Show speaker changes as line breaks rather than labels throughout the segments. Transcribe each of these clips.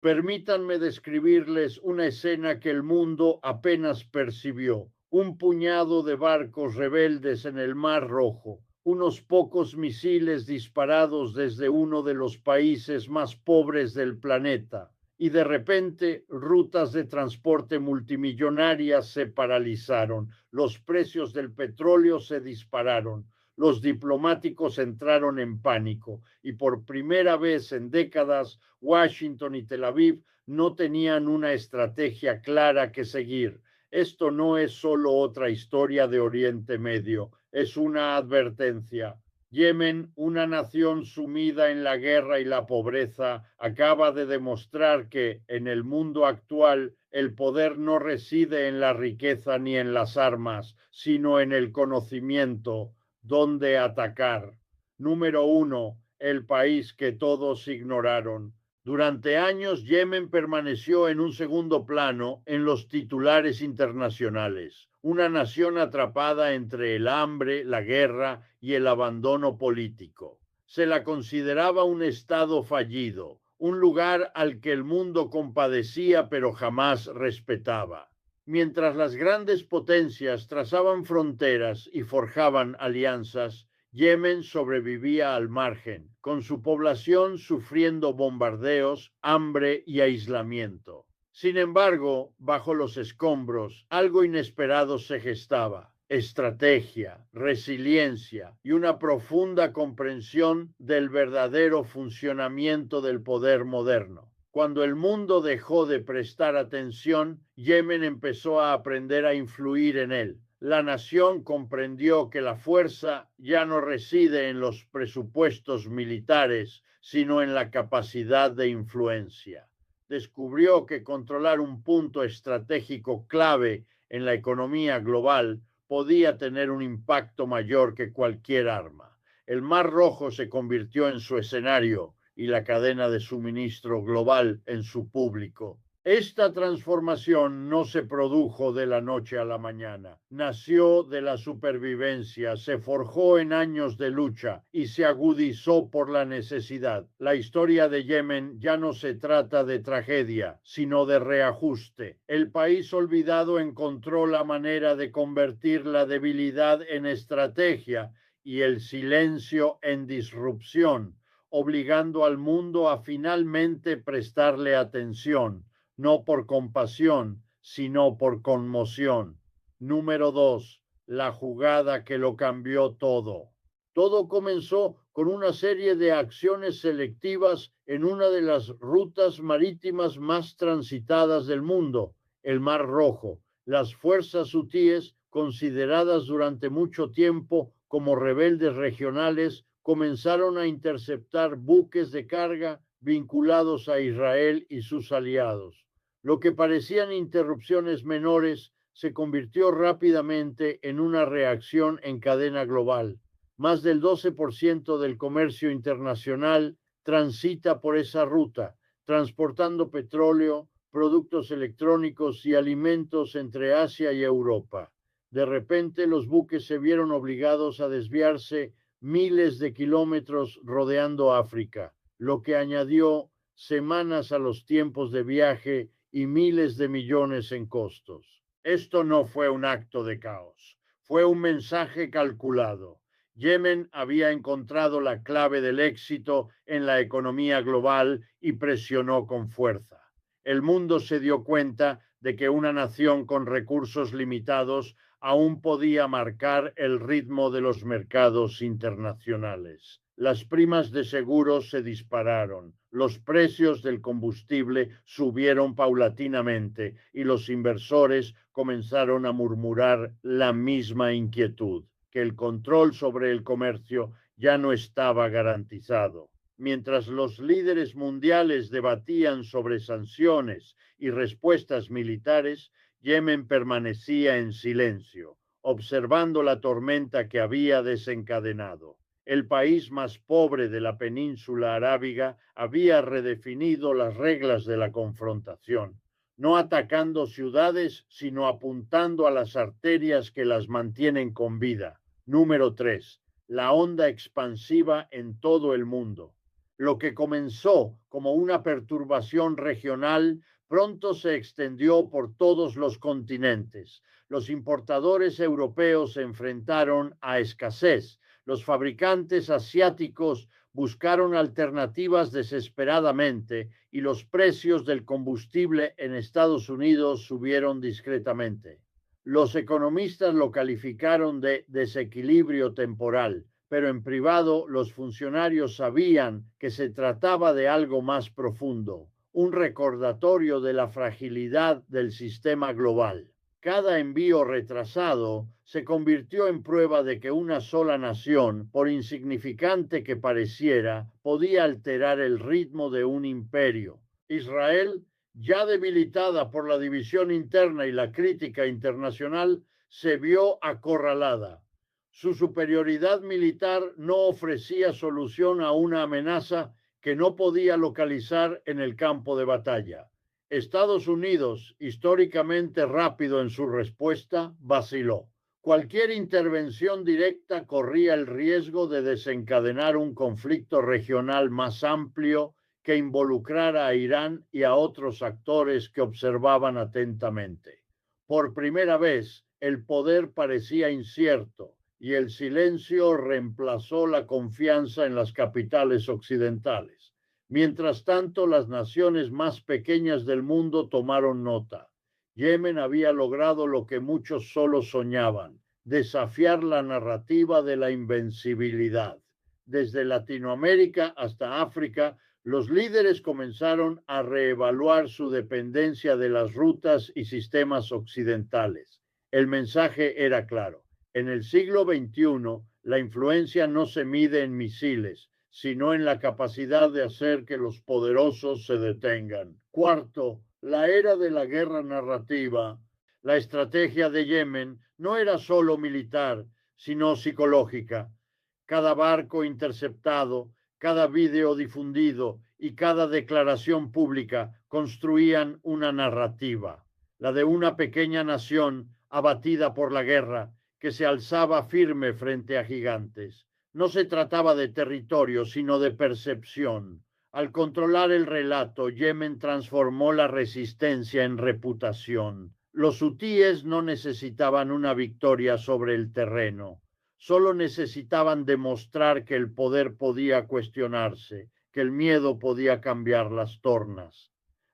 Permítanme describirles una escena que el mundo apenas percibió. Un puñado de barcos rebeldes en el Mar Rojo, unos pocos misiles disparados desde uno de los países más pobres del planeta, y de repente rutas de transporte multimillonarias se paralizaron, los precios del petróleo se dispararon, los diplomáticos entraron en pánico y por primera vez en décadas Washington y Tel Aviv no tenían una estrategia clara que seguir. Esto no es solo otra historia de Oriente Medio, es una advertencia. Yemen, una nación sumida en la guerra y la pobreza, acaba de demostrar que en el mundo actual el poder no reside en la riqueza ni en las armas, sino en el conocimiento, dónde atacar. Número uno, el país que todos ignoraron. Durante años, Yemen permaneció en un segundo plano en los titulares internacionales, una nación atrapada entre el hambre, la guerra y el abandono político. Se la consideraba un estado fallido, un lugar al que el mundo compadecía pero jamás respetaba. Mientras las grandes potencias trazaban fronteras y forjaban alianzas, Yemen sobrevivía al margen, con su población sufriendo bombardeos, hambre y aislamiento. Sin embargo, bajo los escombros, algo inesperado se gestaba: estrategia, resiliencia y una profunda comprensión del verdadero funcionamiento del poder moderno. Cuando el mundo dejó de prestar atención, Yemen empezó a aprender a influir en él. La nación comprendió que la fuerza ya no reside en los presupuestos militares, sino en la capacidad de influencia. Descubrió que controlar un punto estratégico clave en la economía global podía tener un impacto mayor que cualquier arma. El Mar Rojo se convirtió en su escenario y la cadena de suministro global en su público. Esta transformación no se produjo de la noche a la mañana, nació de la supervivencia, se forjó en años de lucha y se agudizó por la necesidad. La historia de Yemen ya no se trata de tragedia, sino de reajuste. El país olvidado encontró la manera de convertir la debilidad en estrategia y el silencio en disrupción, obligando al mundo a finalmente prestarle atención, no por compasión, sino por conmoción. Número dos, la jugada que lo cambió todo. Todo comenzó con una serie de acciones selectivas en una de las rutas marítimas más transitadas del mundo, el Mar Rojo. Las fuerzas hutíes, consideradas durante mucho tiempo como rebeldes regionales, comenzaron a interceptar buques de carga vinculados a Israel y sus aliados. Lo que parecían interrupciones menores se convirtió rápidamente en una reacción en cadena global. Más del 12% del comercio internacional transita por esa ruta, transportando petróleo, productos electrónicos y alimentos entre Asia y Europa. De repente, los buques se vieron obligados a desviarse miles de kilómetros rodeando África, lo que añadió semanas a los tiempos de viaje y miles de millones en costos. Esto no fue un acto de caos, fue un mensaje calculado. Yemen había encontrado la clave del éxito en la economía global y presionó con fuerza. El mundo se dio cuenta de que una nación con recursos limitados aún podía marcar el ritmo de los mercados internacionales. Las primas de seguros se dispararon, los precios del combustible subieron paulatinamente y los inversores comenzaron a murmurar la misma inquietud, que el control sobre el comercio ya no estaba garantizado. Mientras los líderes mundiales debatían sobre sanciones y respuestas militares, Yemen permanecía en silencio, observando la tormenta que había desencadenado. El país más pobre de la península arábiga había redefinido las reglas de la confrontación, no atacando ciudades, sino apuntando a las arterias que las mantienen con vida. Número 3. La onda expansiva en todo el mundo. Lo que comenzó como una perturbación regional pronto se extendió por todos los continentes. Los importadores europeos se enfrentaron a escasez. Los fabricantes asiáticos buscaron alternativas desesperadamente y los precios del combustible en Estados Unidos subieron discretamente. Los economistas lo calificaron de desequilibrio temporal, pero en privado los funcionarios sabían que se trataba de algo más profundo, un recordatorio de la fragilidad del sistema global. Cada envío retrasado se convirtió en prueba de que una sola nación, por insignificante que pareciera, podía alterar el ritmo de un imperio. Israel, ya debilitada por la división interna y la crítica internacional, se vio acorralada. Su superioridad militar no ofrecía solución a una amenaza que no podía localizar en el campo de batalla. Estados Unidos, históricamente rápido en su respuesta, vaciló. Cualquier intervención directa corría el riesgo de desencadenar un conflicto regional más amplio que involucrara a Irán y a otros actores que observaban atentamente. Por primera vez, el poder parecía incierto y el silencio reemplazó la confianza en las capitales occidentales. Mientras tanto, las naciones más pequeñas del mundo tomaron nota. Yemen había logrado lo que muchos solo soñaban, desafiar la narrativa de la invencibilidad. Desde Latinoamérica hasta África, los líderes comenzaron a reevaluar su dependencia de las rutas y sistemas occidentales. El mensaje era claro. En el siglo XXI, la influencia no se mide en misiles, sino en la capacidad de hacer que los poderosos se detengan. Cuarto, la era de la guerra narrativa. La estrategia de Yemen no era solo militar, sino psicológica. Cada barco interceptado, cada video difundido y cada declaración pública construían una narrativa, la de una pequeña nación abatida por la guerra, que se alzaba firme frente a gigantes. No se trataba de territorio, sino de percepción. Al controlar el relato, Yemen transformó la resistencia en reputación. Los hutíes no necesitaban una victoria sobre el terreno, solo necesitaban demostrar que el poder podía cuestionarse, que el miedo podía cambiar las tornas.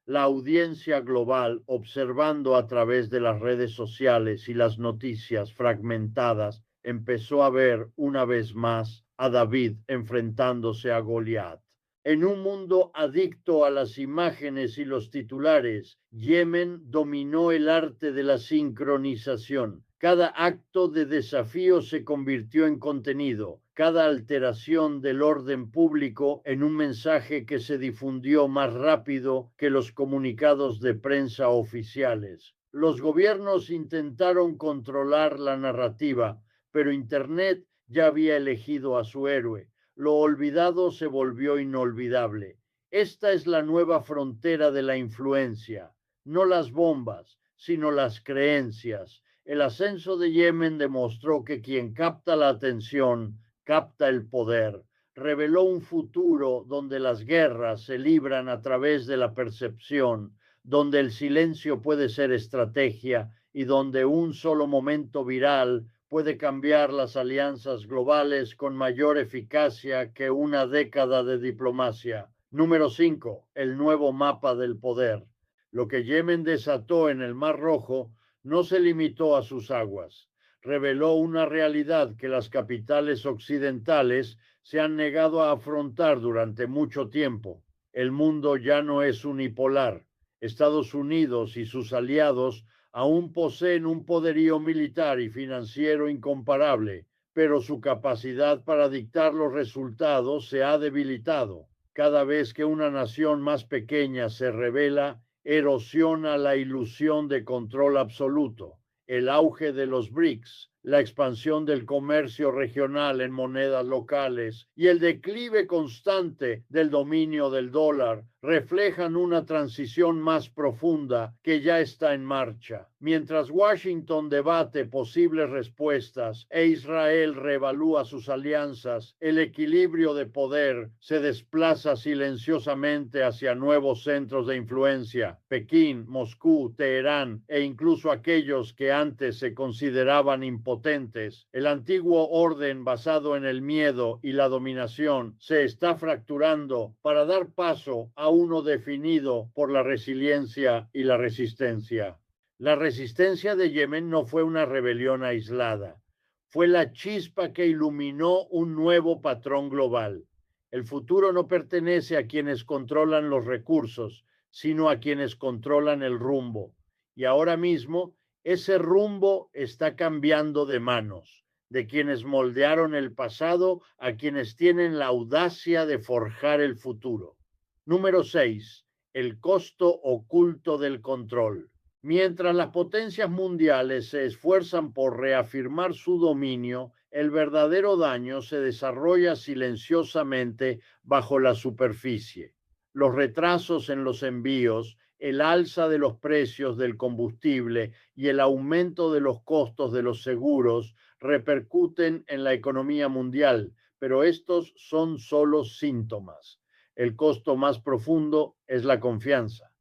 La audiencia global, observando a través de las redes sociales y las noticias fragmentadas, empezó a ver una vez más a David enfrentándose a Goliat. En un mundo adicto a las imágenes y los titulares, Yemen dominó el arte de la sincronización. Cada acto de desafío se convirtió en contenido, cada alteración del orden público en un mensaje que se difundió más rápido que los comunicados de prensa oficiales. Los gobiernos intentaron controlar la narrativa, pero Internet ya había elegido a su héroe. Lo olvidado se volvió inolvidable. Esta es la nueva frontera de la influencia, no las bombas, sino las creencias. El ascenso de Yemen demostró que quien capta la atención, capta el poder. Reveló un futuro donde las guerras se libran a través de la percepción, donde el silencio puede ser estrategia y donde un solo momento viral puede cambiar las alianzas globales con mayor eficacia que una década de diplomacia. Número 5. El nuevo mapa del poder. Lo que Yemen desató en el Mar Rojo no se limitó a sus aguas. Reveló una realidad que las capitales occidentales se han negado a afrontar durante mucho tiempo. El mundo ya no es unipolar. Estados Unidos y sus aliados aún poseen un poderío militar y financiero incomparable, pero su capacidad para dictar los resultados se ha debilitado. Cada vez que una nación más pequeña se revela, erosiona la ilusión de control absoluto. El auge de los BRICS, la expansión del comercio regional en monedas locales y el declive constante del dominio del dólar reflejan una transición más profunda que ya está en marcha. Mientras Washington debate posibles respuestas e Israel reevalúa sus alianzas, el equilibrio de poder se desplaza silenciosamente hacia nuevos centros de influencia: Pekín, Moscú, Teherán e incluso aquellos que antes se consideraban impotentes. El antiguo orden basado en el miedo y la dominación se está fracturando para dar paso a uno definido por la resiliencia y la resistencia. La resistencia de Yemen no fue una rebelión aislada, fue la chispa que iluminó un nuevo patrón global. El futuro no pertenece a quienes controlan los recursos, sino a quienes controlan el rumbo. Y ahora mismo ese rumbo está cambiando de manos, de quienes moldearon el pasado a quienes tienen la audacia de forjar el futuro. Número 6. El costo oculto del control. Mientras las potencias mundiales se esfuerzan por reafirmar su dominio, el verdadero daño se desarrolla silenciosamente bajo la superficie. Los retrasos en los envíos, el alza de los precios del combustible y el aumento de los costos de los seguros repercuten en la economía mundial, pero estos son solo síntomas. El costo más profundo es la confianza.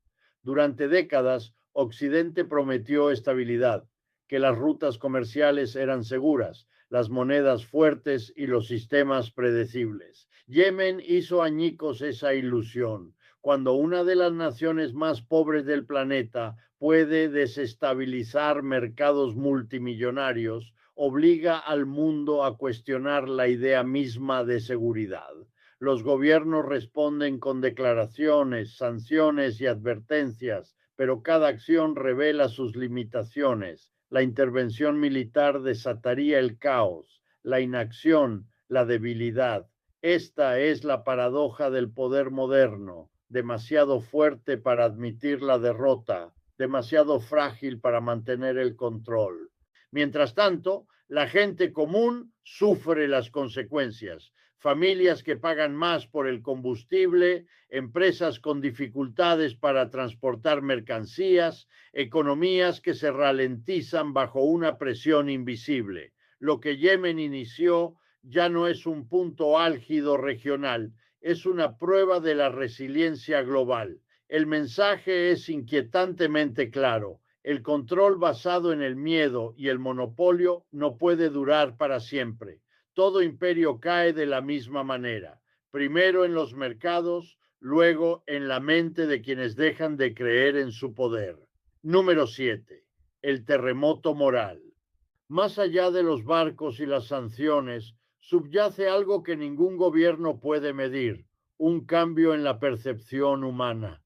Durante décadas, Occidente prometió estabilidad, que las rutas comerciales eran seguras, las monedas fuertes y los sistemas predecibles. Yemen hizo añicos esa ilusión. Cuando una de las naciones más pobres del planeta puede desestabilizar mercados multimillonarios, obliga al mundo a cuestionar la idea misma de seguridad. Los gobiernos responden con declaraciones, sanciones y advertencias, pero cada acción revela sus limitaciones. La intervención militar desataría el caos, la inacción, la debilidad. Esta es la paradoja del poder moderno, demasiado fuerte para admitir la derrota, demasiado frágil para mantener el control. Mientras tanto, la gente común sufre las consecuencias. Familias que pagan más por el combustible, empresas con dificultades para transportar mercancías, economías que se ralentizan bajo una presión invisible. Lo que Yemen inició ya no es un punto álgido regional, es una prueba de la resiliencia global. El mensaje es inquietantemente claro. El control basado en el miedo y el monopolio no puede durar para siempre. Todo imperio cae de la misma manera, primero en los mercados, luego en la mente de quienes dejan de creer en su poder. Número 7. El terremoto moral. Más allá de los barcos y las sanciones, subyace algo que ningún gobierno puede medir: un cambio en la percepción humana.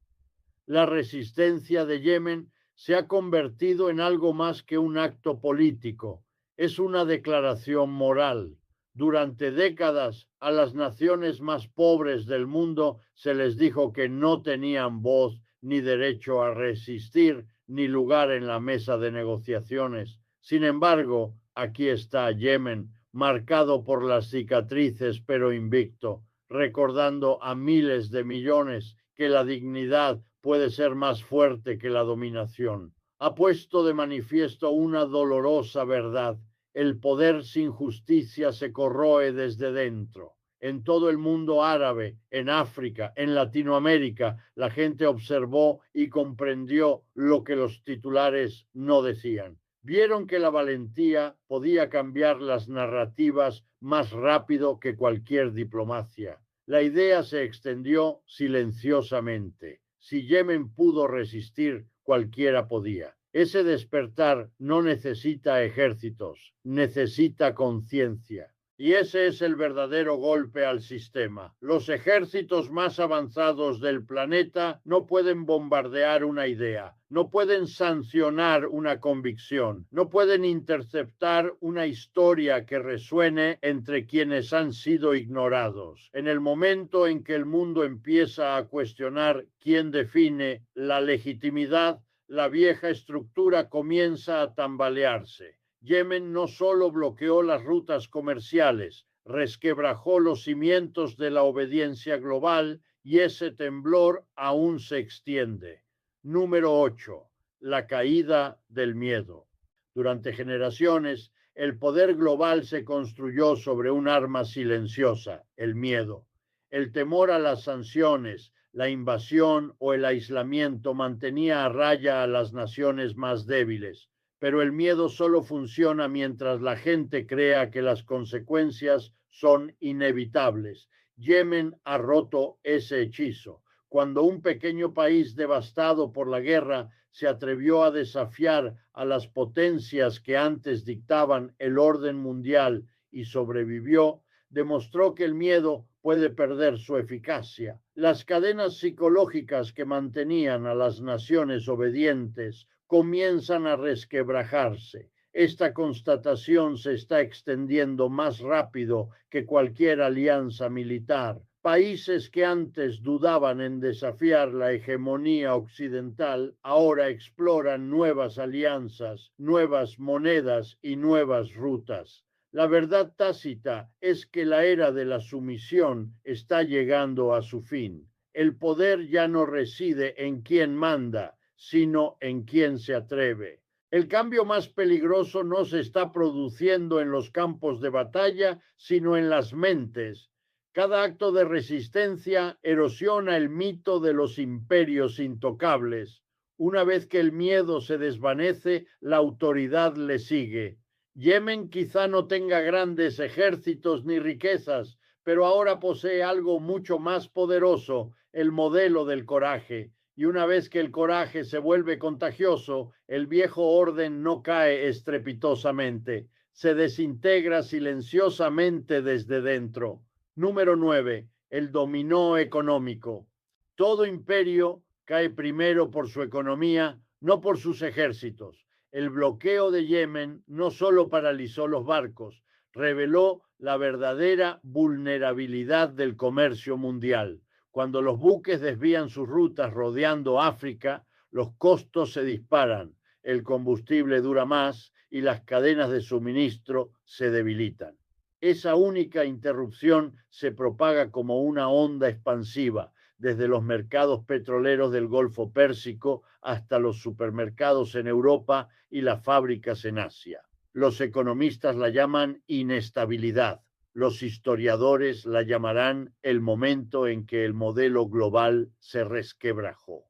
La resistencia de Yemen se ha convertido en algo más que un acto político, es una declaración moral. Durante décadas, a las naciones más pobres del mundo se les dijo que no tenían voz ni derecho a resistir, ni lugar en la mesa de negociaciones. Sin embargo, aquí está Yemen, marcado por las cicatrices pero invicto, recordando a miles de millones que la dignidad puede ser más fuerte que la dominación. Ha puesto de manifiesto una dolorosa verdad: el poder sin justicia se corroe desde dentro. En todo el mundo árabe, en África, en Latinoamérica, la gente observó y comprendió lo que los titulares no decían. Vieron que la valentía podía cambiar las narrativas más rápido que cualquier diplomacia. La idea se extendió silenciosamente. Si Yemen pudo resistir, cualquiera podía. Ese despertar no necesita ejércitos, necesita conciencia. Y ese es el verdadero golpe al sistema. Los ejércitos más avanzados del planeta no pueden bombardear una idea, no pueden sancionar una convicción, no pueden interceptar una historia que resuene entre quienes han sido ignorados. En el momento en que el mundo empieza a cuestionar quién define la legitimidad, la vieja estructura comienza a tambalearse. Yemen no solo bloqueó las rutas comerciales, resquebrajó los cimientos de la obediencia global y ese temblor aún se extiende. Número 8. La caída del miedo. Durante generaciones, el poder global se construyó sobre un arma silenciosa, el miedo. El temor a las sanciones, la invasión o el aislamiento mantenía a raya a las naciones más débiles, pero el miedo solo funciona mientras la gente crea que las consecuencias son inevitables. Yemen ha roto ese hechizo. Cuando un pequeño país devastado por la guerra se atrevió a desafiar a las potencias que antes dictaban el orden mundial y sobrevivió, demostró que el miedo puede perder su eficacia. Las cadenas psicológicas que mantenían a las naciones obedientes comienzan a resquebrajarse. Esta constatación se está extendiendo más rápido que cualquier alianza militar. Países que antes dudaban en desafiar la hegemonía occidental ahora exploran nuevas alianzas, nuevas monedas y nuevas rutas. La verdad tácita es que la era de la sumisión está llegando a su fin. El poder ya no reside en quien manda, sino en quien se atreve. El cambio más peligroso no se está produciendo en los campos de batalla, sino en las mentes. Cada acto de resistencia erosiona el mito de los imperios intocables. Una vez que el miedo se desvanece, la autoridad le sigue. Yemen quizá no tenga grandes ejércitos ni riquezas, pero ahora posee algo mucho más poderoso, el modelo del coraje. Y una vez que el coraje se vuelve contagioso, el viejo orden no cae estrepitosamente, se desintegra silenciosamente desde dentro. Número 9. El dominó económico. Todo imperio cae primero por su economía, no por sus ejércitos. El bloqueo de Yemen no solo paralizó los barcos, reveló la verdadera vulnerabilidad del comercio mundial. Cuando los buques desvían sus rutas rodeando África, los costos se disparan, el combustible dura más y las cadenas de suministro se debilitan. Esa única interrupción se propaga como una onda expansiva, desde los mercados petroleros del Golfo Pérsico hasta los supermercados en Europa y las fábricas en Asia. Los economistas la llaman inestabilidad. Los historiadores la llamarán el momento en que el modelo global se resquebrajó.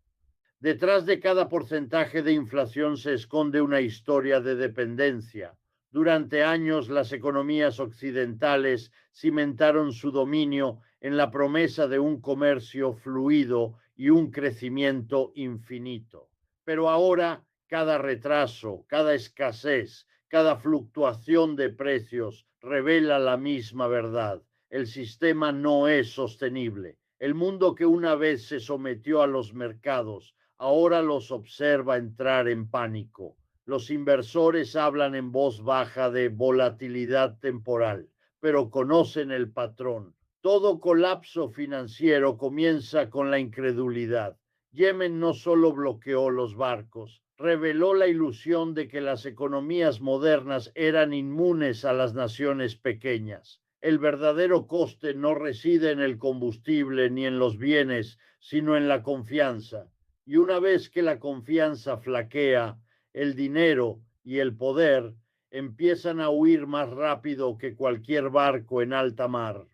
Detrás de cada porcentaje de inflación se esconde una historia de dependencia. Durante años, las economías occidentales cimentaron su dominio en la promesa de un comercio fluido y un crecimiento infinito. Pero ahora, cada retraso, cada escasez, cada fluctuación de precios revela la misma verdad. El sistema no es sostenible. El mundo que una vez se sometió a los mercados ahora los observa entrar en pánico. Los inversores hablan en voz baja de volatilidad temporal, pero conocen el patrón. Todo colapso financiero comienza con la incredulidad. Yemen no solo bloqueó los barcos, reveló la ilusión de que las economías modernas eran inmunes a las naciones pequeñas. El verdadero coste no reside en el combustible ni en los bienes, sino en la confianza. Y una vez que la confianza flaquea, el dinero y el poder empiezan a huir más rápido que cualquier barco en alta mar.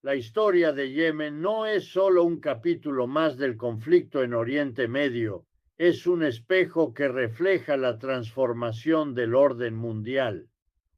La historia de Yemen no es solo un capítulo más del conflicto en Oriente Medio, es un espejo que refleja la transformación del orden mundial.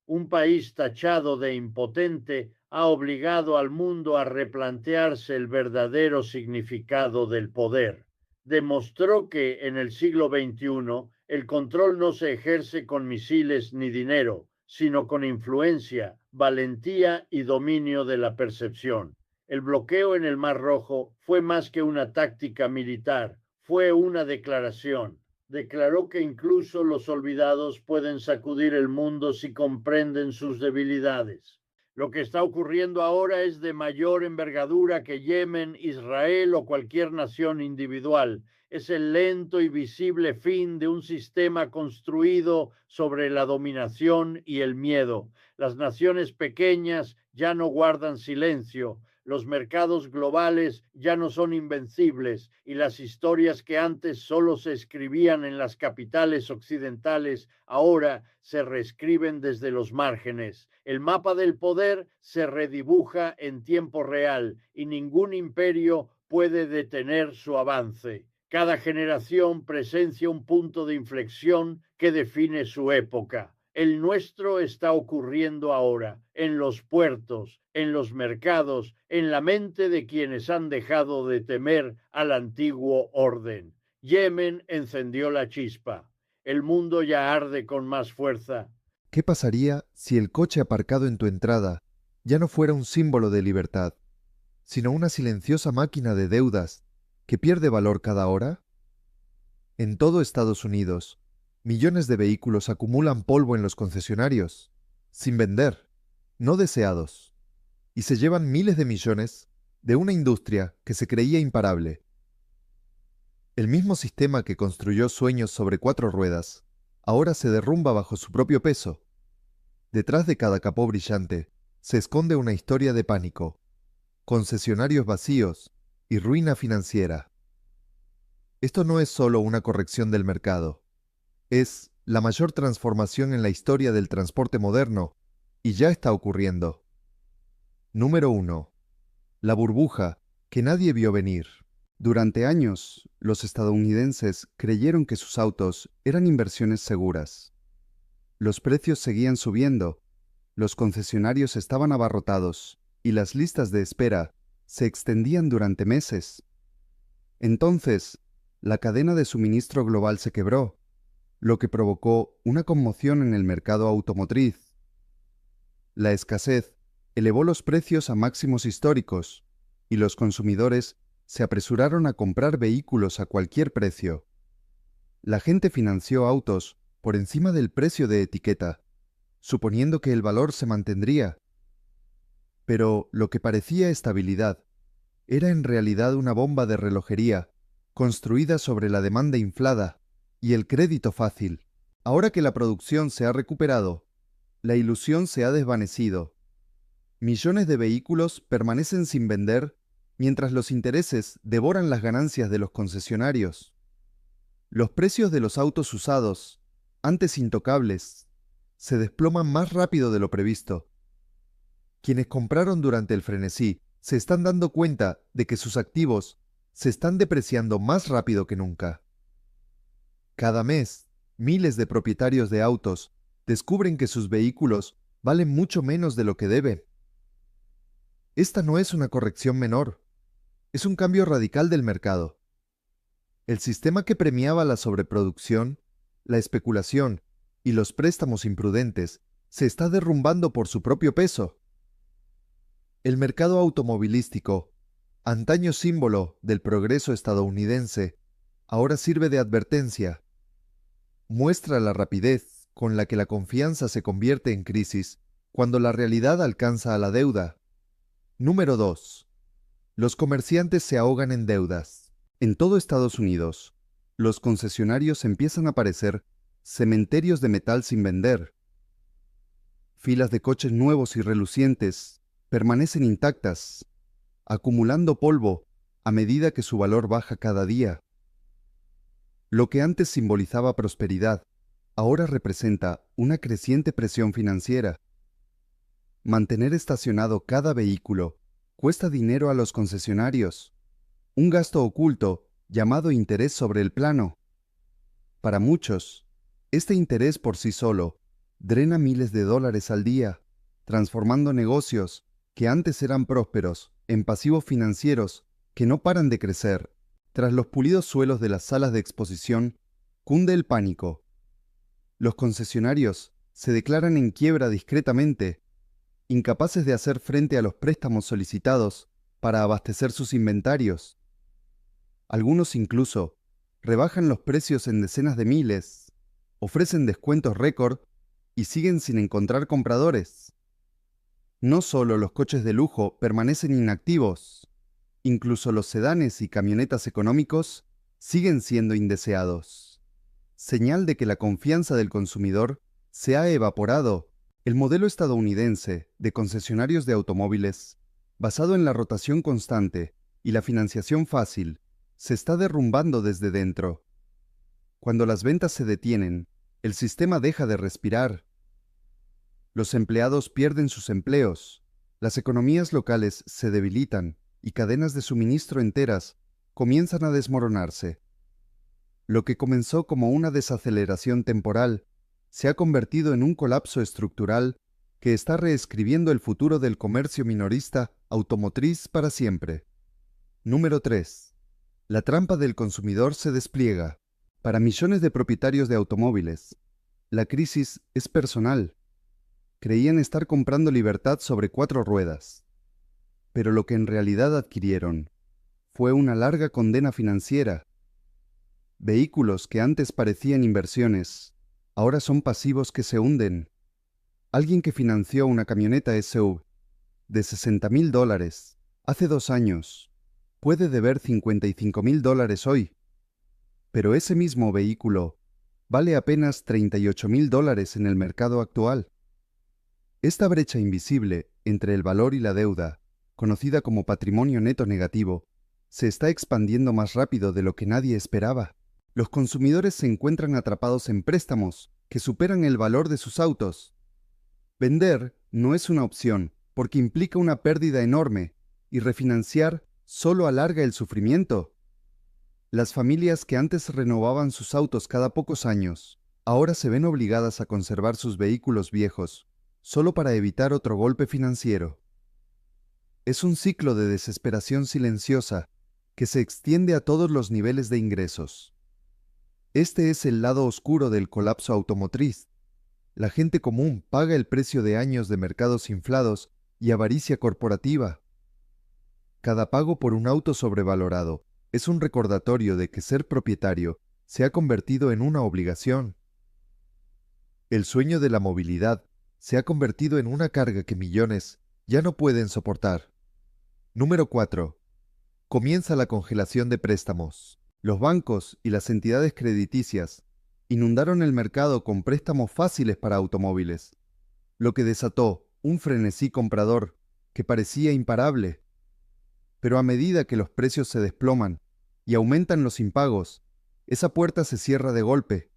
Un país tachado de impotente ha obligado al mundo a replantearse el verdadero significado del poder. Demostró que en el siglo XXI el control no se ejerce con misiles ni dinero, sino con influencia, valentía y dominio de la percepción. El bloqueo en el Mar Rojo fue más que una táctica militar, fue una declaración. Declaró que incluso los olvidados pueden sacudir el mundo si comprenden sus debilidades. Lo que está ocurriendo ahora es de mayor envergadura que Yemen, Israel o cualquier nación individual. Es el lento y visible fin de un sistema construido sobre la dominación y el miedo. Las naciones pequeñas ya no guardan silencio. Los mercados globales ya no son invencibles y las historias que antes solo se escribían en las capitales occidentales ahora se reescriben desde los márgenes. El mapa del poder se redibuja en tiempo real y ningún imperio puede detener su avance. Cada generación presencia un punto de inflexión que define su época. El nuestro está ocurriendo ahora, en los puertos, en los mercados, en la mente de quienes han dejado de temer al antiguo orden. Yemen encendió la chispa. El mundo ya arde con más fuerza.
¿Qué pasaría si el coche aparcado en tu entrada ya no fuera un símbolo de libertad, sino una silenciosa máquina de deudas que pierde valor cada hora? En todo Estados Unidos, millones de vehículos acumulan polvo en los concesionarios, sin vender, no deseados, y se llevan miles de millones de una industria que se creía imparable. El mismo sistema que construyó sueños sobre 4 ruedas, ahora se derrumba bajo su propio peso. Detrás de cada capó brillante se esconde una historia de pánico, concesionarios vacíos y ruina financiera. Esto no es solo una corrección del mercado, es la mayor transformación en la historia del transporte moderno y ya está ocurriendo. Número 1. La burbuja que nadie vio venir. Durante años, los estadounidenses creyeron que sus autos eran inversiones seguras. Los precios seguían subiendo, los concesionarios estaban abarrotados y las listas de espera se extendían durante meses. Entonces, la cadena de suministro global se quebró, lo que provocó una conmoción en el mercado automotriz. La escasez elevó los precios a máximos históricos y los consumidores se apresuraron a comprar vehículos a cualquier precio. La gente financió autos por encima del precio de etiqueta, suponiendo que el valor se mantendría. Pero lo que parecía estabilidad era en realidad una bomba de relojería construida sobre la demanda inflada y el crédito fácil. Ahora que la producción se ha recuperado, la ilusión se ha desvanecido. Millones de vehículos permanecen sin vender mientras los intereses devoran las ganancias de los concesionarios. Los precios de los autos usados, antes intocables, se desploman más rápido de lo previsto. Quienes compraron durante el frenesí se están dando cuenta de que sus activos se están depreciando más rápido que nunca. Cada mes, miles de propietarios de autos descubren que sus vehículos valen mucho menos de lo que deben. Esta no es una corrección menor, es un cambio radical del mercado. El sistema que premiaba la sobreproducción, la especulación y los préstamos imprudentes se está derrumbando por su propio peso. El mercado automovilístico, antaño símbolo del progreso estadounidense, ahora sirve de advertencia. Muestra la rapidez con la que la confianza se convierte en crisis cuando la realidad alcanza a la deuda. Número 2. Los comerciantes se ahogan en deudas. En todo Estados Unidos, los concesionarios empiezan a parecer cementerios de metal sin vender. Filas de coches nuevos y relucientes permanecen intactas, acumulando polvo a medida que su valor baja cada día. Lo que antes simbolizaba prosperidad, ahora representa una creciente presión financiera. Mantener estacionado cada vehículo cuesta dinero a los concesionarios, un gasto oculto llamado interés sobre el plano. Para muchos, este interés por sí solo drena miles de dólares al día, transformando negocios que antes eran prósperos en pasivos financieros que no paran de crecer. Tras los pulidos suelos de las salas de exposición, cunde el pánico. Los concesionarios se declaran en quiebra discretamente, incapaces de hacer frente a los préstamos solicitados para abastecer sus inventarios. Algunos incluso rebajan los precios en decenas de miles, ofrecen descuentos récord y siguen sin encontrar compradores. No solo los coches de lujo permanecen inactivos, incluso los sedanes y camionetas económicos siguen siendo indeseados. Señal de que la confianza del consumidor se ha evaporado. El modelo estadounidense de concesionarios de automóviles basado en la rotación constante y la financiación fácil, se está derrumbando desde dentro. Cuando las ventas se detienen, el sistema deja de respirar. Los empleados pierden sus empleos, las economías locales se debilitan y cadenas de suministro enteras comienzan a desmoronarse. Lo que comenzó como una desaceleración temporal se ha convertido en un colapso estructural que está reescribiendo el futuro del comercio minorista automotriz para siempre. Número 3. La trampa del consumidor se despliega. Para millones de propietarios de automóviles, la crisis es personal. Creían estar comprando libertad sobre 4 ruedas, pero lo que en realidad adquirieron fue una larga condena financiera. Vehículos que antes parecían inversiones, ahora son pasivos que se hunden. Alguien que financió una camioneta SUV de $60,000 hace 2 años puede deber $55,000 hoy, pero ese mismo vehículo vale apenas $38,000 en el mercado actual. Esta brecha invisible entre el valor y la deuda, conocida como patrimonio neto negativo, se está expandiendo más rápido de lo que nadie esperaba. Los consumidores se encuentran atrapados en préstamos que superan el valor de sus autos. Vender no es una opción porque implica una pérdida enorme y refinanciar solo alarga el sufrimiento. Las familias que antes renovaban sus autos cada pocos años, ahora se ven obligadas a conservar sus vehículos viejos, solo para evitar otro golpe financiero. Es un ciclo de desesperación silenciosa que se extiende a todos los niveles de ingresos. Este es el lado oscuro del colapso automotriz. La gente común paga el precio de años de mercados inflados y avaricia corporativa. Cada pago por un auto sobrevalorado es un recordatorio de que ser propietario se ha convertido en una obligación. El sueño de la movilidad se ha convertido en una carga que millones ya no pueden soportar. Número 4. Comienza la congelación de préstamos. Los bancos y las entidades crediticias inundaron el mercado con préstamos fáciles para automóviles, lo que desató un frenesí comprador que parecía imparable. Pero a medida que los precios se desploman y aumentan los impagos, esa puerta se cierra de golpe.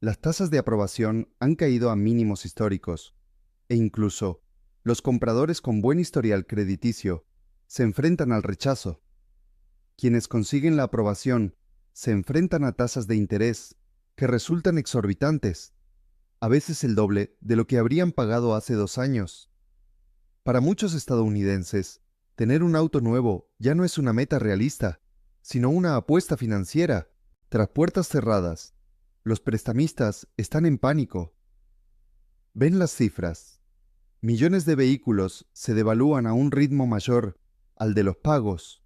Las tasas de aprobación han caído a mínimos históricos, e incluso los compradores con buen historial crediticio se enfrentan al rechazo. Quienes consiguen la aprobación se enfrentan a tasas de interés que resultan exorbitantes, a veces el doble de lo que habrían pagado hace 2 años. Para muchos estadounidenses, tener un auto nuevo ya no es una meta realista, sino una apuesta financiera. Tras puertas cerradas, los prestamistas están en pánico. Ven las cifras. Millones de vehículos se devalúan a un ritmo mayor al de los pagos.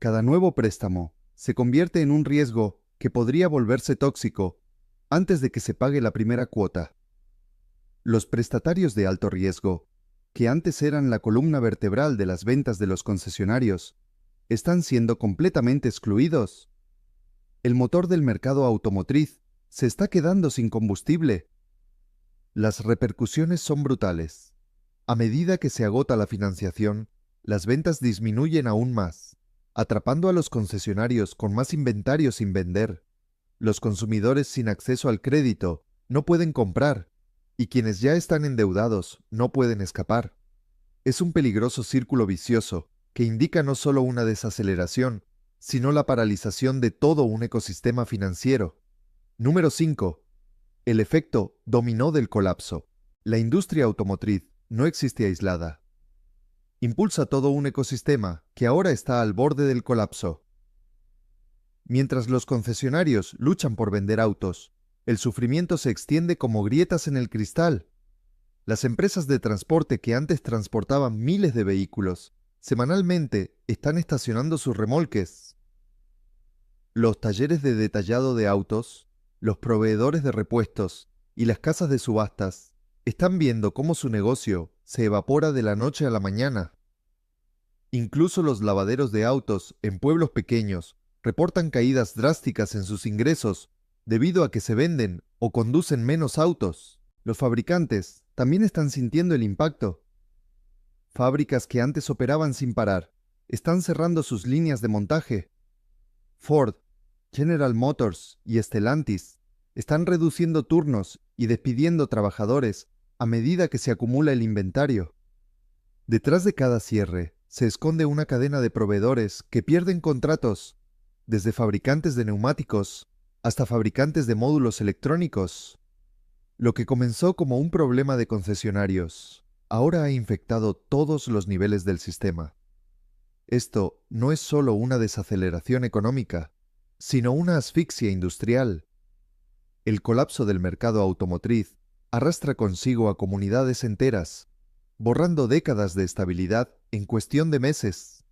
Cada nuevo préstamo se convierte en un riesgo que podría volverse tóxico antes de que se pague la primera cuota. Los prestatarios de alto riesgo, que antes eran la columna vertebral de las ventas de los concesionarios, están siendo completamente excluidos. El motor del mercado automotriz se está quedando sin combustible. Las repercusiones son brutales. A medida que se agota la financiación, las ventas disminuyen aún más, atrapando a los concesionarios con más inventario sin vender. Los consumidores sin acceso al crédito no pueden comprar, y quienes ya están endeudados no pueden escapar. Es un peligroso círculo vicioso que indica no solo una desaceleración, sino la paralización de todo un ecosistema financiero. Número 5. El efecto dominó del colapso. La industria automotriz no existe aislada. Impulsa todo un ecosistema que ahora está al borde del colapso. Mientras los concesionarios luchan por vender autos, el sufrimiento se extiende como grietas en el cristal. Las empresas de transporte que antes transportaban miles de vehículos, semanalmente están estacionando sus remolques. Los talleres de detallado de autos, los proveedores de repuestos y las casas de subastas están viendo cómo su negocio se evapora de la noche a la mañana. Incluso los lavaderos de autos en pueblos pequeños reportan caídas drásticas en sus ingresos debido a que se venden o conducen menos autos. Los fabricantes también están sintiendo el impacto. Fábricas que antes operaban sin parar están cerrando sus líneas de montaje. Ford, General Motors y Stellantis están reduciendo turnos y despidiendo trabajadores a medida que se acumula el inventario. Detrás de cada cierre se esconde una cadena de proveedores que pierden contratos, desde fabricantes de neumáticos hasta fabricantes de módulos electrónicos. Lo que comenzó como un problema de concesionarios, ahora ha infectado todos los niveles del sistema. Esto no es solo una desaceleración económica, sino una asfixia industrial. El colapso del mercado automotriz arrastra consigo a comunidades enteras, borrando décadas de estabilidad en cuestión de meses.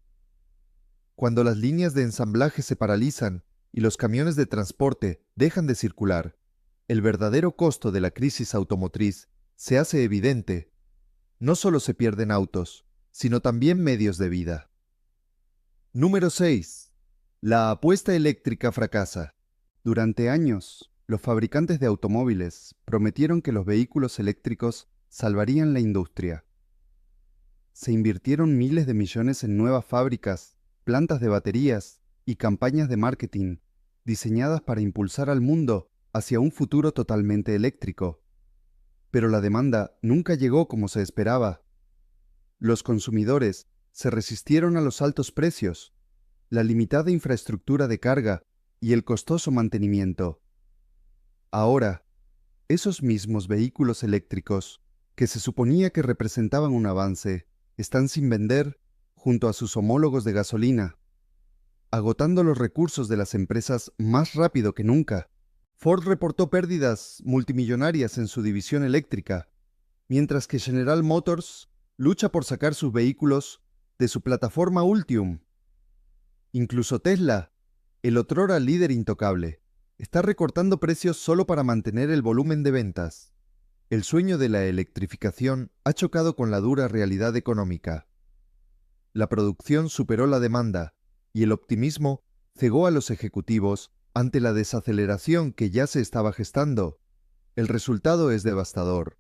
Cuando las líneas de ensamblaje se paralizan y los camiones de transporte dejan de circular, el verdadero costo de la crisis automotriz se hace evidente. No solo se pierden autos, sino también medios de vida. Número 6. La apuesta eléctrica fracasa. Durante años, los fabricantes de automóviles prometieron que los vehículos eléctricos salvarían la industria. Se invirtieron miles de millones en nuevas fábricas, plantas de baterías y campañas de marketing diseñadas para impulsar al mundo hacia un futuro totalmente eléctrico. Pero la demanda nunca llegó como se esperaba. Los consumidores se resistieron a los altos precios, la limitada infraestructura de carga y el costoso mantenimiento. Ahora, esos mismos vehículos eléctricos, que se suponía que representaban un avance, están sin vender junto a sus homólogos de gasolina, agotando los recursos de las empresas más rápido que nunca. Ford reportó pérdidas multimillonarias en su división eléctrica, mientras que General Motors lucha por sacar sus vehículos de su plataforma Ultium. Incluso Tesla, el otrora líder intocable, está recortando precios solo para mantener el volumen de ventas. El sueño de la electrificación ha chocado con la dura realidad económica. La producción superó la demanda y el optimismo cegó a los ejecutivos ante la desaceleración que ya se estaba gestando. El resultado es devastador.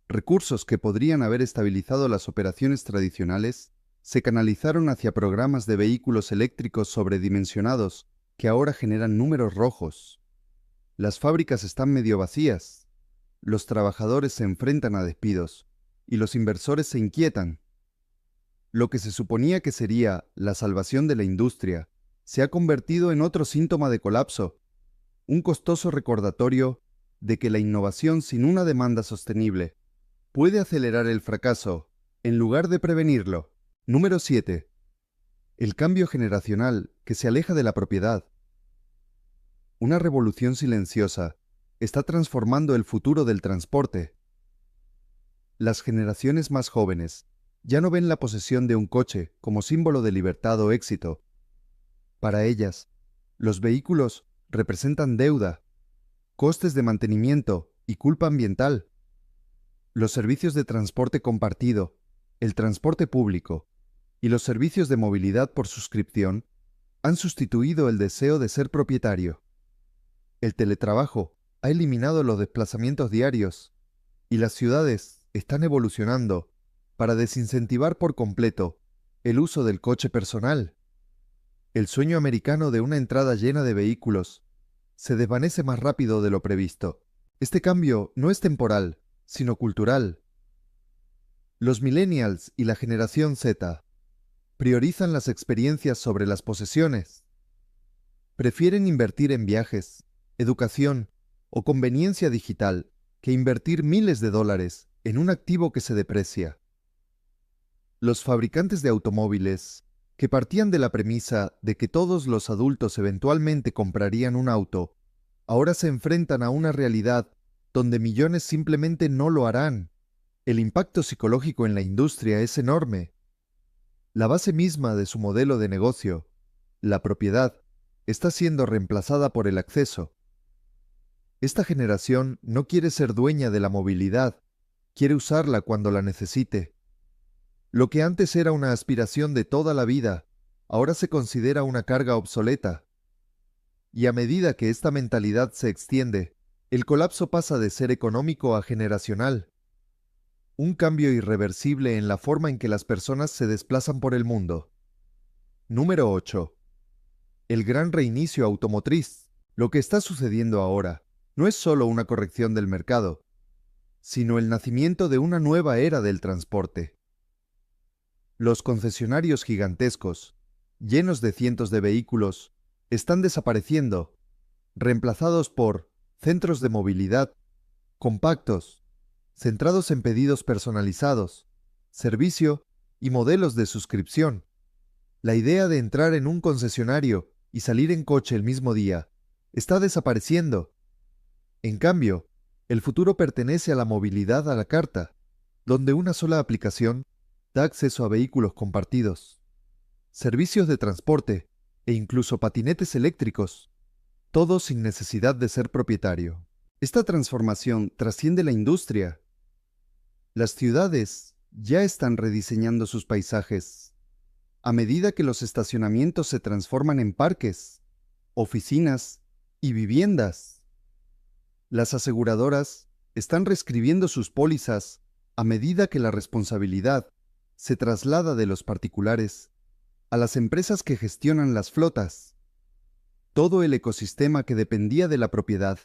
Recursos que podrían haber estabilizado las operaciones tradicionales se canalizaron hacia programas de vehículos eléctricos sobredimensionados que ahora generan números rojos. Las fábricas están medio vacías, los trabajadores se enfrentan a despidos y los inversores se inquietan. Lo que se suponía que sería la salvación de la industria se ha convertido en otro síntoma de colapso, un costoso recordatorio de que la innovación sin una demanda sostenible puede acelerar el fracaso en lugar de prevenirlo. Número 7. El cambio generacional que se aleja de la propiedad. Una revolución silenciosa está transformando el futuro del transporte. Las generaciones más jóvenes ya no ven la posesión de un coche como símbolo de libertad o éxito. Para ellas, los vehículos representan deuda, costes de mantenimiento y culpa ambiental. Los servicios de transporte compartido, el transporte público y los servicios de movilidad por suscripción han sustituido el deseo de ser propietario. El teletrabajo ha eliminado los desplazamientos diarios y las ciudades están evolucionando para desincentivar por completo el uso del coche personal. El sueño americano de una entrada llena de vehículos se desvanece más rápido de lo previsto. Este cambio no es temporal, sino cultural. Los millennials y la generación Z priorizan las experiencias sobre las posesiones. Prefieren invertir en viajes, educación o conveniencia digital que invertir miles de dólares en un activo que se deprecia. Los fabricantes de automóviles, que partían de la premisa de que todos los adultos eventualmente comprarían un auto, ahora se enfrentan a una realidad donde millones simplemente no lo harán. El impacto psicológico en la industria es enorme. La base misma de su modelo de negocio, la propiedad, está siendo reemplazada por el acceso. Esta generación no quiere ser dueña de la movilidad, quiere usarla cuando la necesite. Lo que antes era una aspiración de toda la vida, ahora se considera una carga obsoleta. Y a medida que esta mentalidad se extiende, el colapso pasa de ser económico a generacional. un cambio irreversible en la forma en que las personas se desplazan por el mundo. Número 8. El gran reinicio automotriz. Lo que está sucediendo ahora no es solo una corrección del mercado, sino el nacimiento de una nueva era del transporte. Los concesionarios gigantescos, llenos de cientos de vehículos, están desapareciendo, reemplazados por centros de movilidad compactos, centrados en pedidos personalizados, servicio y modelos de suscripción. La idea de entrar en un concesionario y salir en coche el mismo día está desapareciendo. En cambio, el futuro pertenece a la movilidad a la carta, donde una sola aplicación da acceso a vehículos compartidos, servicios de transporte e incluso patinetes eléctricos, todo sin necesidad de ser propietario. Esta transformación trasciende la industria. Las ciudades ya están rediseñando sus paisajes. A medida que los estacionamientos se transforman en parques, oficinas y viviendas, las aseguradoras están reescribiendo sus pólizas a medida que la responsabilidad se traslada de los particulares a las empresas que gestionan las flotas. Todo el ecosistema que dependía de la propiedad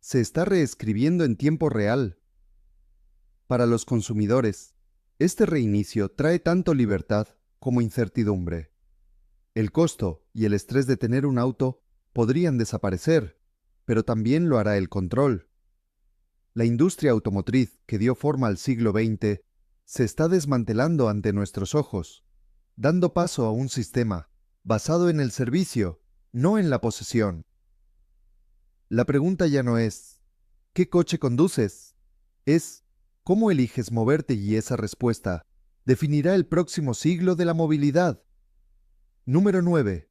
se está reescribiendo en tiempo real. Para los consumidores, este reinicio trae tanto libertad como incertidumbre. El costo y el estrés de tener un auto podrían desaparecer, pero también lo hará el control. La industria automotriz que dio forma al siglo XX se está desmantelando ante nuestros ojos, dando paso a un sistema basado en el servicio, no en la posesión. La pregunta ya no es ¿qué coche conduces? Es ¿cómo eliges moverte? Y esa respuesta definirá el próximo siglo de la movilidad. Número 9.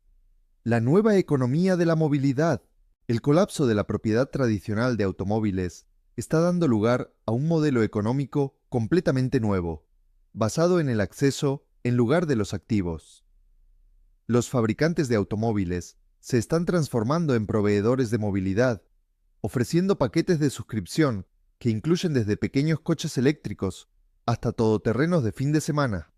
La nueva economía de la movilidad. El colapso de la propiedad tradicional de automóviles está dando lugar a un modelo económico completamente nuevo, basado en el acceso en lugar de los activos. Los fabricantes de automóviles se están transformando en proveedores de movilidad, ofreciendo paquetes de suscripción que incluyen desde pequeños coches eléctricos hasta todoterrenos de fin de semana.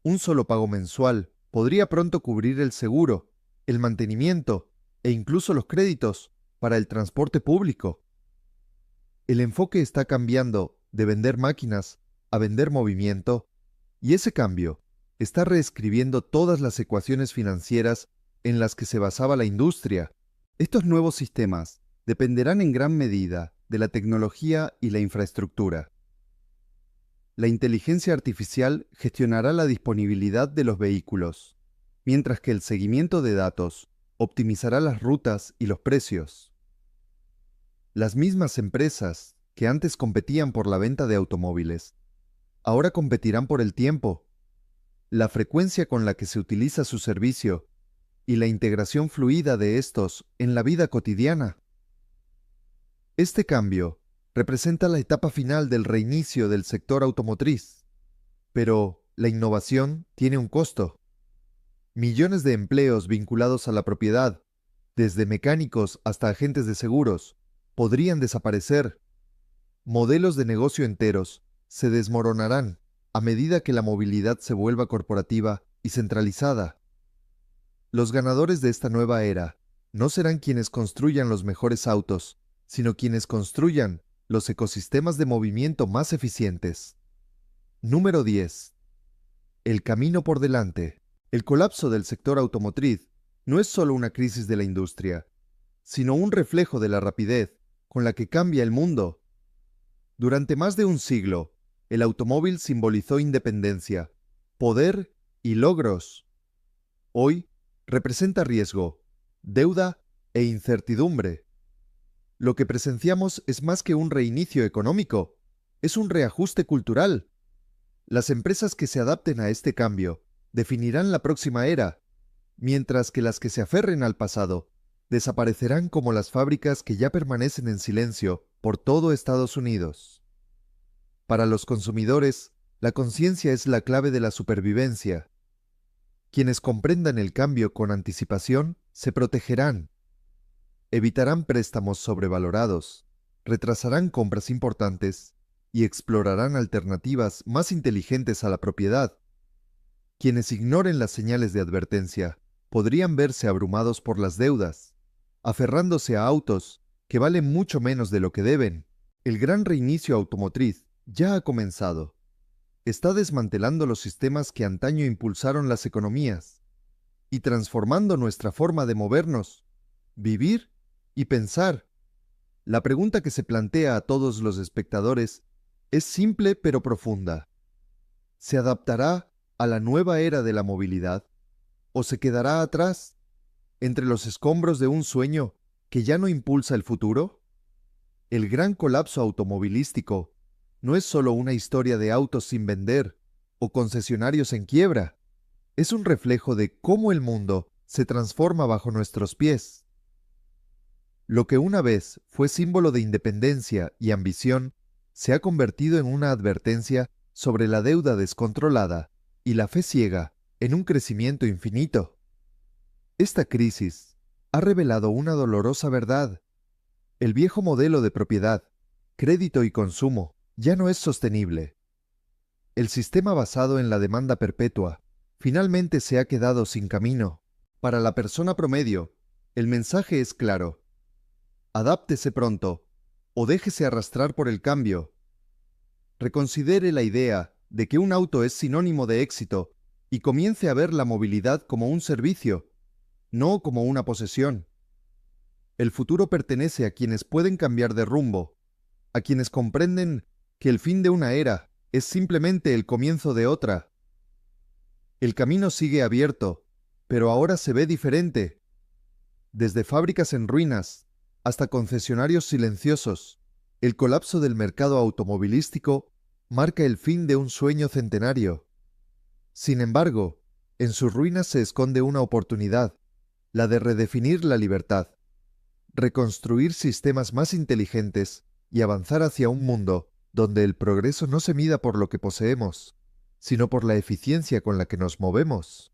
Un solo pago mensual podría pronto cubrir el seguro, el mantenimiento e incluso los créditos para el transporte público. El enfoque está cambiando de vender máquinas a vender movimiento, y ese cambio está reescribiendo todas las ecuaciones financieras en las que se basaba la industria. Estos nuevos sistemas dependerán en gran medida de la tecnología y la infraestructura. La inteligencia artificial gestionará la disponibilidad de los vehículos, mientras que el seguimiento de datos optimizará las rutas y los precios. Las mismas empresas que antes competían por la venta de automóviles, ahora competirán por el tiempo, la frecuencia con la que se utiliza su servicio y la integración fluida de estos en la vida cotidiana. Este cambio representa la etapa final del reinicio del sector automotriz, pero la innovación tiene un costo. Millones de empleos vinculados a la propiedad, desde mecánicos hasta agentes de seguros, podrían desaparecer. Modelos de negocio enteros se desmoronarán a medida que la movilidad se vuelva corporativa y centralizada. Los ganadores de esta nueva era no serán quienes construyan los mejores autos, sino quienes construyan los ecosistemas de movimiento más eficientes. Número 10. El camino por delante. El colapso del sector automotriz no es solo una crisis de la industria, sino un reflejo de la rapidez con la que cambia el mundo. Durante más de un siglo, el automóvil simbolizó independencia, poder y logros. Hoy representa riesgo, deuda e incertidumbre. Lo que presenciamos es más que un reinicio económico, es un reajuste cultural. Las empresas que se adapten a este cambio definirán la próxima era, mientras que las que se aferren al pasado desaparecerán como las fábricas que ya permanecen en silencio por todo Estados Unidos. Para los consumidores, la conciencia es la clave de la supervivencia. Quienes comprendan el cambio con anticipación se protegerán. Evitarán préstamos sobrevalorados, retrasarán compras importantes y explorarán alternativas más inteligentes a la propiedad. Quienes ignoren las señales de advertencia podrían verse abrumados por las deudas, aferrándose a autos que valen mucho menos de lo que deben. El gran reinicio automotriz ya ha comenzado. Está desmantelando los sistemas que antaño impulsaron las economías y transformando nuestra forma de movernos, vivir y pensar. La pregunta que se plantea a todos los espectadores es simple pero profunda. ¿Se adaptará a la nueva era de la movilidad o se quedará atrás, entre los escombros de un sueño que ya no impulsa el futuro? El gran colapso automovilístico no es solo una historia de autos sin vender o concesionarios en quiebra. Es un reflejo de cómo el mundo se transforma bajo nuestros pies. Lo que una vez fue símbolo de independencia y ambición se ha convertido en una advertencia sobre la deuda descontrolada y la fe ciega en un crecimiento infinito. Esta crisis ha revelado una dolorosa verdad. El viejo modelo de propiedad, crédito y consumo ya no es sostenible. El sistema basado en la demanda perpetua finalmente se ha quedado sin camino. Para la persona promedio, el mensaje es claro. Adáptese pronto o déjese arrastrar por el cambio. Reconsidere la idea de que un auto es sinónimo de éxito y comience a ver la movilidad como un servicio, no como una posesión. El futuro pertenece a quienes pueden cambiar de rumbo, a quienes comprenden que el fin de una era es simplemente el comienzo de otra. El camino sigue abierto, pero ahora se ve diferente. Desde fábricas en ruinas hasta concesionarios silenciosos, el colapso del mercado automovilístico marca el fin de un sueño centenario. Sin embargo, en sus ruinas se esconde una oportunidad, la de redefinir la libertad, reconstruir sistemas más inteligentes y avanzar hacia un mundo donde el progreso no se mida por lo que poseemos, sino por la eficiencia con la que nos movemos.